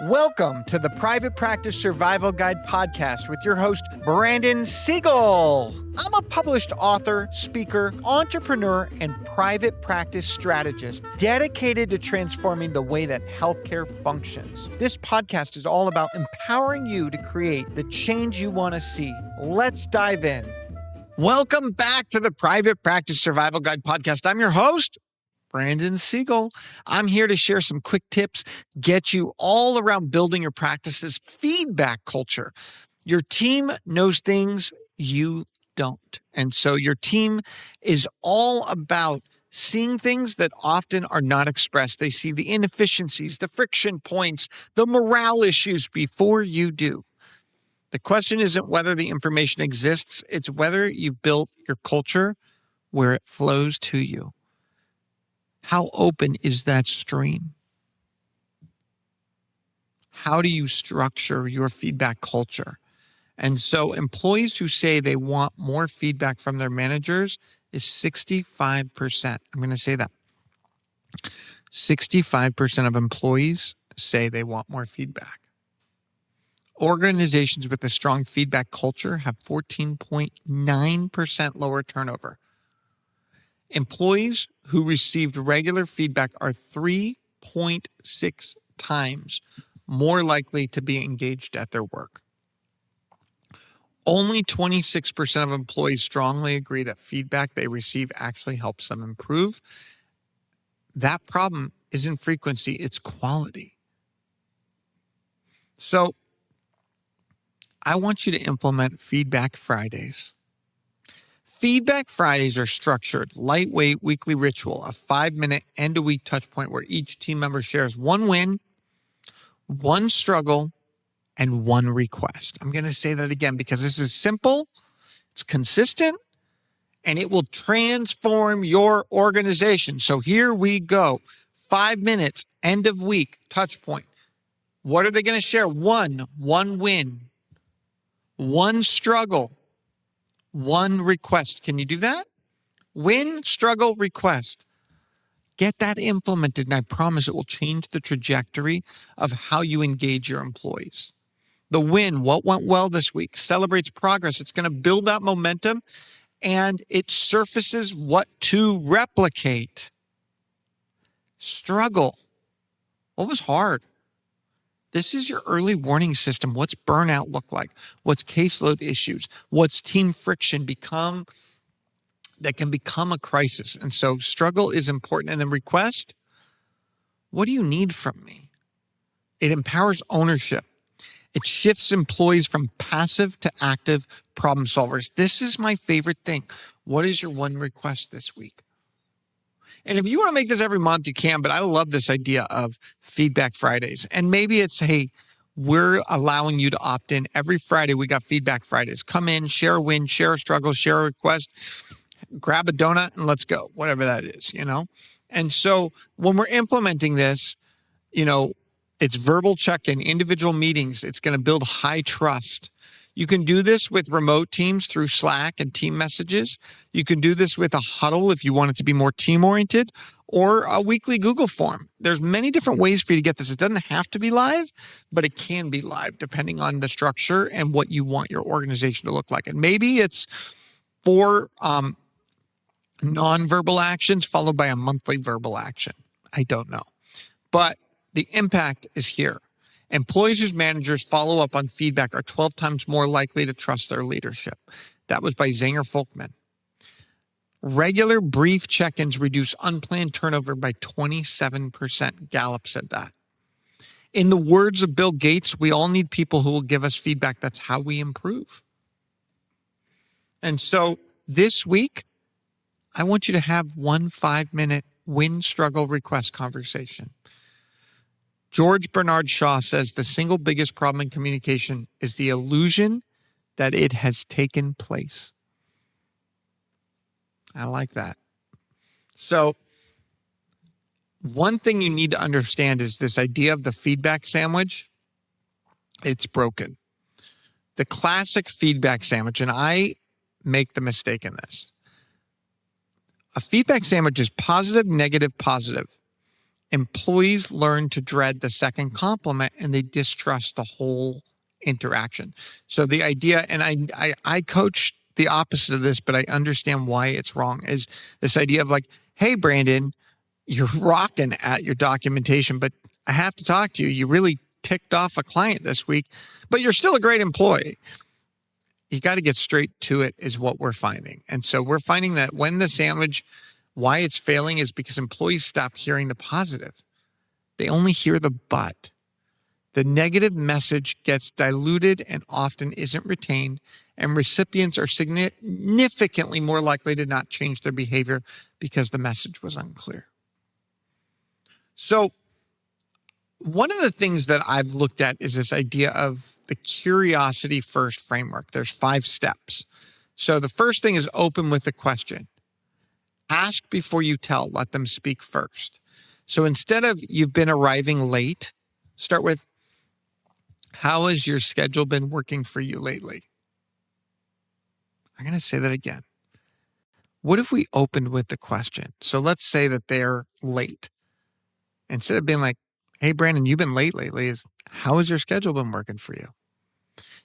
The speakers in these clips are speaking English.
Welcome to the Private Practice Survival Guide podcast with your host, Brandon Seigel. I'm a published author, speaker, entrepreneur, and private practice strategist dedicated to transforming the way that healthcare functions. This podcast is all about empowering you to create the change you want to see. Let's dive in. Welcome back to the Private Practice Survival Guide podcast. I'm your host, Brandon Seigel. I'm here to share some quick tips, get you all around building your practice's feedback culture. Your team knows things you don't. And so your team is all about seeing things that often are not expressed. They see the inefficiencies, the friction points, the morale issues before you do. The question isn't whether the information exists, it's whether you've built your culture where it flows to you. How open is that stream? How do you structure your feedback culture? And so employees who say they want more feedback from their managers is 65%. I'm going to say that. 65% of employees say they want more feedback. Organizations with a strong feedback culture have 14.9% lower turnover. Employees who received regular feedback are 3.6 times more likely to be engaged at their work. Only 26% of employees strongly agree that feedback they receive actually helps them improve. That problem isn't frequency, it's quality. So I want you to implement Feedback Fridays. Feedback Fridays are structured, lightweight weekly ritual, a 5-minute end-of-week touch point where each team member shares one win, one struggle, and one request. I'm going to say that again because this is simple, it's consistent, and it will transform your organization. So here we go. 5 minutes, end of week, touch point. What are they going to share? One win, one struggle, one request. Can you do that? Win, struggle, request. Get that implemented, and I promise it will change the trajectory of how you engage your employees. The win, what went well this week, celebrates progress. It's going to build that momentum, and it surfaces what to replicate. Struggle. What was hard? This is your early warning system. What's burnout look like? What's caseload issues? What's team friction that can become a crisis? And so struggle is important. And then request, what do you need from me? It empowers ownership. It shifts employees from passive to active problem solvers. This is my favorite thing. What is your one request this week? And if you want to make this every month, you can, but I love this idea of Feedback Fridays. And maybe it's, hey, we're allowing you to opt in. Every Friday, we got Feedback Fridays. Come in, share a win, share a struggle, share a request, grab a donut, and let's go, whatever that is, And so when we're implementing this, it's verbal check-in, individual meetings. It's going to build high trust. You can do this with remote teams through Slack and team messages. You can do this with a huddle if you want it to be more team-oriented, or a weekly Google form. There's many different ways for you to get this. It doesn't have to be live, but it can be live depending on the structure and what you want your organization to look like. And maybe it's 4 nonverbal actions followed by a monthly verbal action. I don't know. But the impact is here. Employees whose managers follow up on feedback are 12 times more likely to trust their leadership. That was by Zanger-Folkman. Regular brief check-ins reduce unplanned turnover by 27%. Gallup said that. In the words of Bill Gates, we all need people who will give us feedback. That's how we improve. And so this week, I want you to have one 5-minute win, struggle, request conversation. George Bernard Shaw says the single biggest problem in communication is the illusion that it has taken place. I like that. So one thing you need to understand is this idea of the feedback sandwich. It's broken. The classic feedback sandwich, and I make the mistake in this. A feedback sandwich is positive, negative, positive. Employees learn to dread the second compliment and they distrust the whole interaction. So the idea, and I coach the opposite of this, but I understand why it's wrong, is this idea of like, hey, Brandon, you're rocking at your documentation, but I have to talk to you. You really ticked off a client this week, but you're still a great employee. You got to get straight to it is what we're finding. And so we're finding that when the sandwich, why it's failing is because employees stop hearing the positive. They only hear the but. The negative message gets diluted and often isn't retained, and recipients are significantly more likely to not change their behavior because the message was unclear. So one of the things that I've looked at is this idea of the curiosity first framework. There's 5 steps. So the first thing is open with a question. Ask before you tell, let them speak first. So instead of you've been arriving late, start with, how has your schedule been working for you lately? I'm going to say that again. What if we opened with the question? So let's say that they're late. Instead of being like, hey, Brandon, you've been late lately, how has your schedule been working for you?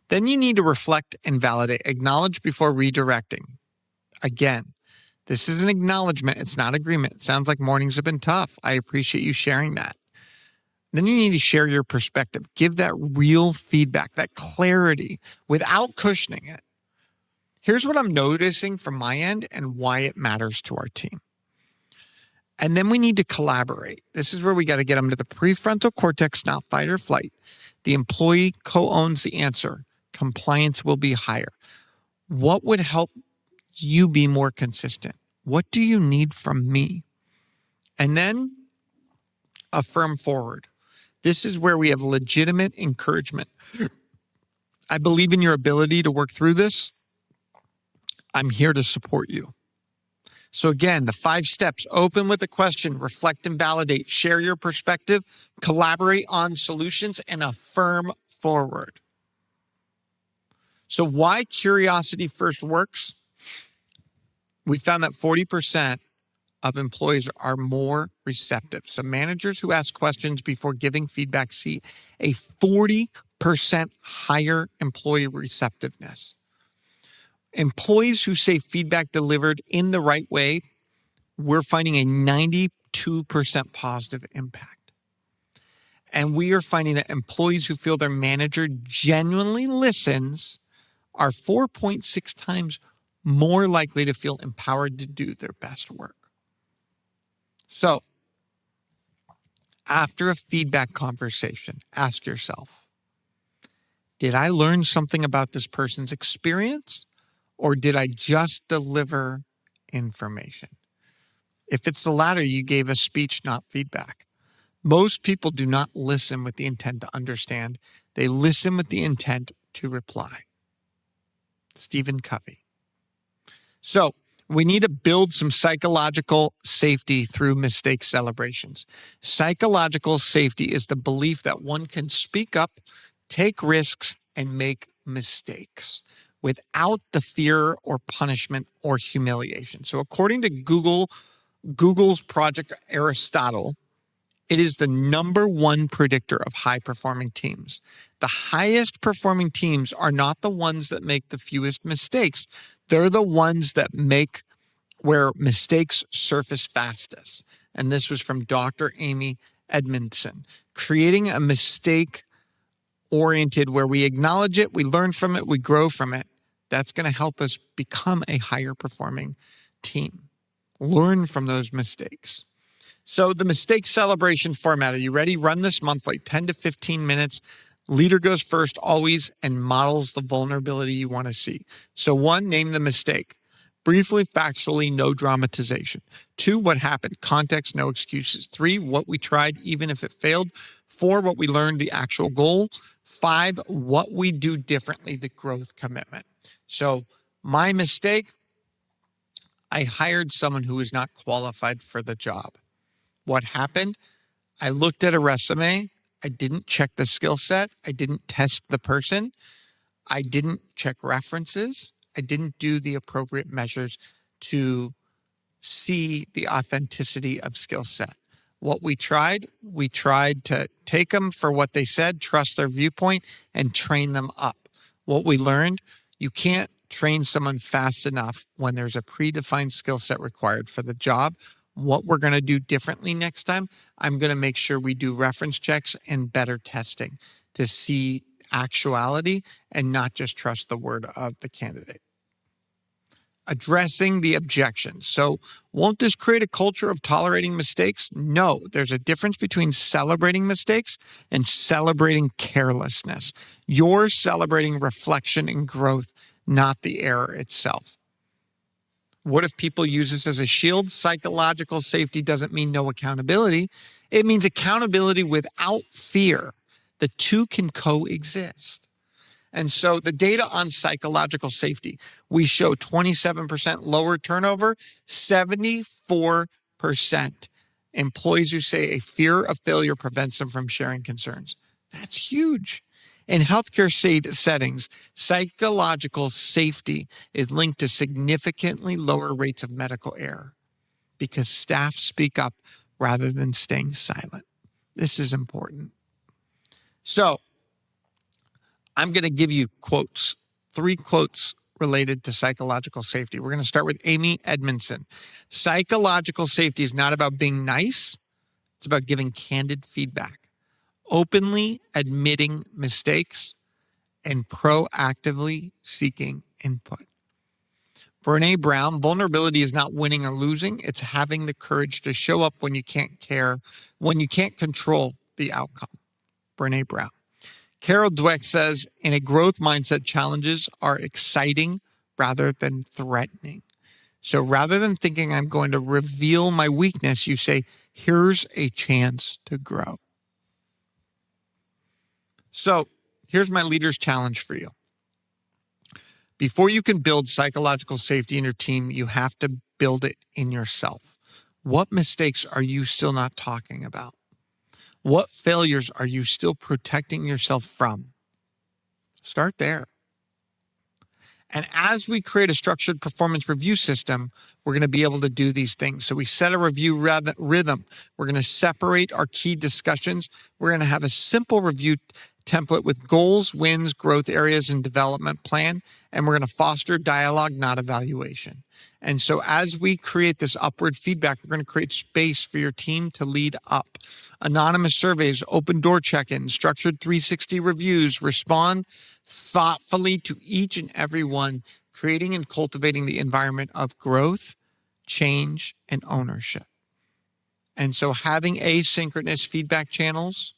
Then you need to reflect and validate, acknowledge before redirecting. Again, this is an acknowledgement. It's not agreement. It sounds like mornings have been tough. I appreciate you sharing that. Then you need to share your perspective. Give that real feedback, that clarity without cushioning it. Here's what I'm noticing from my end and why it matters to our team. And then we need to collaborate. This is where we got to get them to the prefrontal cortex, not fight or flight. The employee co-owns the answer. Compliance will be higher. What would help you be more consistent? What do you need from me? And then affirm forward. This is where we have legitimate encouragement. I believe in your ability to work through this. I'm here to support you. So again, the 5 steps: open with a question, reflect and validate, share your perspective, collaborate on solutions, and affirm forward. So why curiosity first works? We found that 40% of employees are more receptive. So managers who ask questions before giving feedback see a 40% higher employee receptiveness. Employees who say feedback delivered in the right way, we're finding a 92% positive impact. And we are finding that employees who feel their manager genuinely listens are 4.6 times more likely to feel empowered to do their best work. So, after a feedback conversation, ask yourself, did I learn something about this person's experience, or did I just deliver information? If it's the latter, you gave a speech, not feedback. Most people do not listen with the intent to understand. They listen with the intent to reply. Stephen Covey. So we need to build some psychological safety through mistake celebrations. Psychological safety is the belief that one can speak up, take risks, and make mistakes without the fear or punishment or humiliation. So according to Google's Project Aristotle, it is the number 1 predictor of high-performing teams. The highest performing teams are not the ones that make the fewest mistakes. They're the ones that make where mistakes surface fastest. And this was from Dr. Amy Edmondson. Creating a mistake-oriented where we acknowledge it, we learn from it, we grow from it. That's going to help us become a higher performing team. Learn from those mistakes. So the mistake celebration format, are you ready? Run this monthly, 10 to 15 minutes. Leader goes first always and models the vulnerability you want to see. So 1, name the mistake. Briefly, factually, no dramatization. 2, what happened? Context, no excuses. 3, what we tried, even if it failed. 4, what we learned, the actual goal. 5, what we do differently, the growth commitment. So my mistake, I hired someone who was not qualified for the job. What happened? I looked at a resume. I didn't check the skill set. I didn't test the person. I didn't check references. I didn't do the appropriate measures to see the authenticity of skill set. What we tried to take them for what they said, trust their viewpoint, and train them up. What we learned, you can't train someone fast enough when there's a predefined skill set required for the job. What we're going to do differently next time, I'm going to make sure we do reference checks and better testing to see actuality and not just trust the word of the candidate. Addressing the objections. So won't this create a culture of tolerating mistakes? No, there's a difference between celebrating mistakes and celebrating carelessness. You're celebrating reflection and growth, not the error itself. What if people use this as a shield? Psychological safety doesn't mean no accountability. It means accountability without fear. The two can coexist. And so the data on psychological safety, we show 27% lower turnover, 74% employees who say a fear of failure prevents them from sharing concerns. That's huge. In healthcare settings, psychological safety is linked to significantly lower rates of medical error because staff speak up rather than staying silent. This is important. So I'm going to give you quotes, 3 quotes related to psychological safety. We're going to start with Amy Edmondson. Psychological safety is not about being nice. It's about giving candid feedback, openly admitting mistakes, and proactively seeking input. Brené Brown, vulnerability is not winning or losing. It's having the courage to show up when you can't control the outcome. Brené Brown. Carol Dweck says, in a growth mindset, challenges are exciting rather than threatening. So rather than thinking I'm going to reveal my weakness, you say, here's a chance to grow. So here's my leader's challenge for you. Before you can build psychological safety in your team, you have to build it in yourself. What mistakes are you still not talking about? What failures are you still protecting yourself from? Start there. And as we create a structured performance review system, we're going to be able to do these things. So we set a review rhythm. We're going to separate our key discussions. We're going to have a simple review template with goals, wins, growth areas, and development plan. And we're going to foster dialogue, not evaluation. And so as we create this upward feedback, we're going to create space for your team to lead up. Anonymous surveys, open door check-ins, structured 360 reviews, respond thoughtfully to each and every one, creating and cultivating the environment of growth, change, and ownership. And so having asynchronous feedback channels,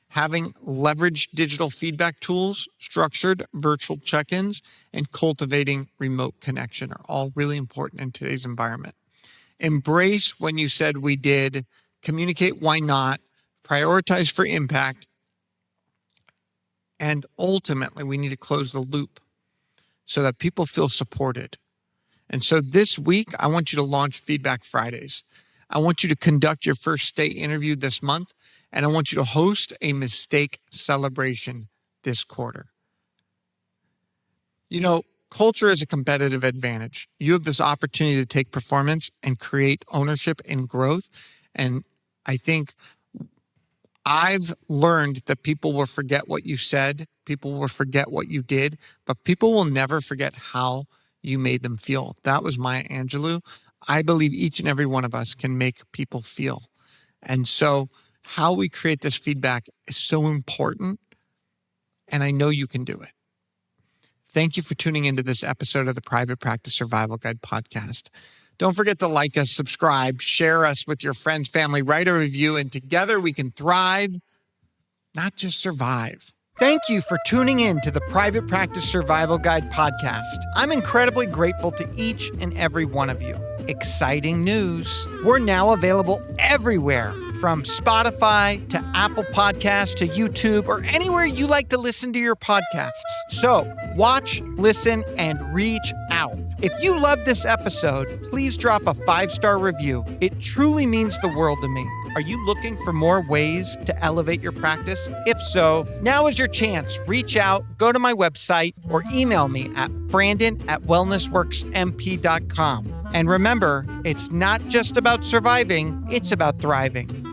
having leveraged digital feedback tools, structured virtual check-ins, and cultivating remote connection are all really important in today's environment. Embrace when you said we did, communicate why not, prioritize for impact, and ultimately we need to close the loop so that people feel supported. And so this week, I want you to launch Feedback Fridays. I want you to conduct your first state interview this month, and I want you to host a mistake celebration this quarter. You know, culture is a competitive advantage. You have this opportunity to take performance and create ownership and growth. And I think I've learned that people will forget what you said, people will forget what you did, but people will never forget how you made them feel. That was Maya Angelou. I believe each and every one of us can make people feel. And so how we create this feedback is so important, and I know you can do it. Thank you for tuning into this episode of the Private Practice Survival Guide podcast. Don't forget to like us, subscribe, share us with your friends, family, write a review, and together we can thrive, not just survive. Thank you for tuning in to the Private Practice Survival Guide podcast. I'm incredibly grateful to each and every one of you. Exciting news. We're now available everywhere, from Spotify to Apple Podcasts to YouTube or anywhere you like to listen to your podcasts. So watch, listen, and reach out. If you love this episode, please drop a 5-star review. It truly means the world to me. Are you looking for more ways to elevate your practice? If so, now is your chance. Reach out, go to my website, or email me at brandon@wellnessworksmp.com. And remember, it's not just about surviving, it's about thriving.